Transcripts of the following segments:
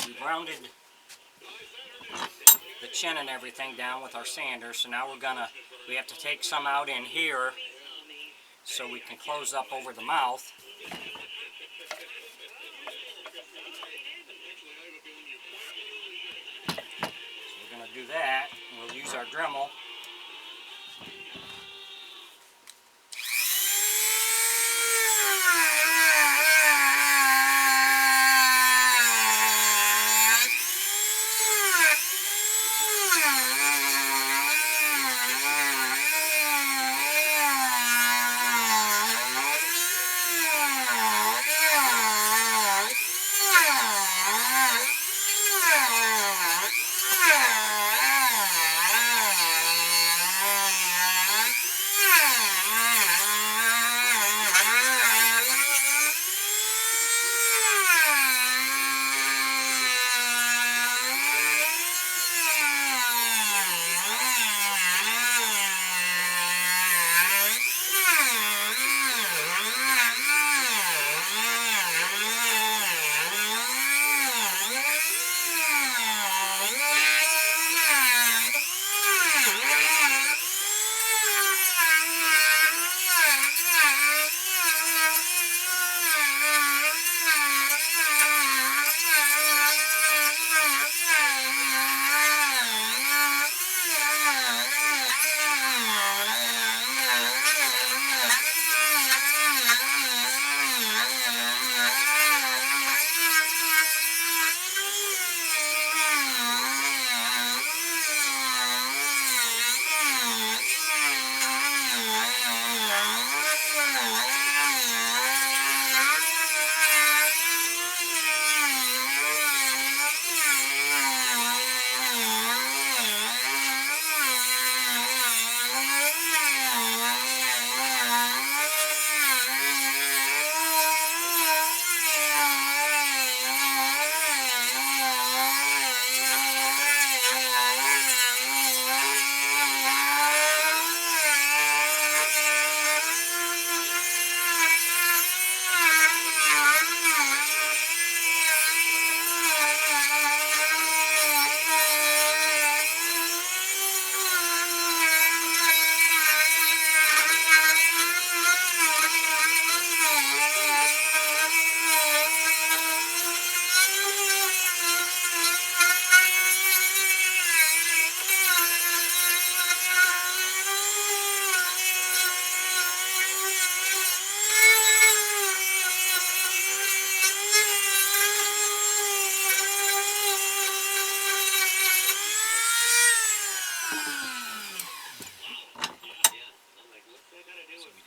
we've rounded the chin and everything down with our sander, so now we have to take some out in here so we can close up over the mouth. So we're going to do that, and we'll use our Dremel.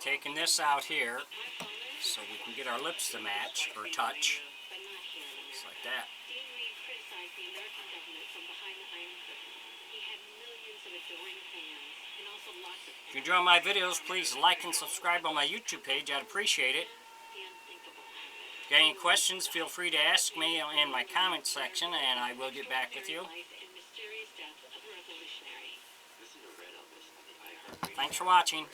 Taking this out here so we can get our lips to match or touch, just like that. If you enjoy my videos, please like and subscribe on my YouTube page. I'd appreciate it. If you got any questions, feel free to ask me in my comment section and I will get back with you. Thanks for watching.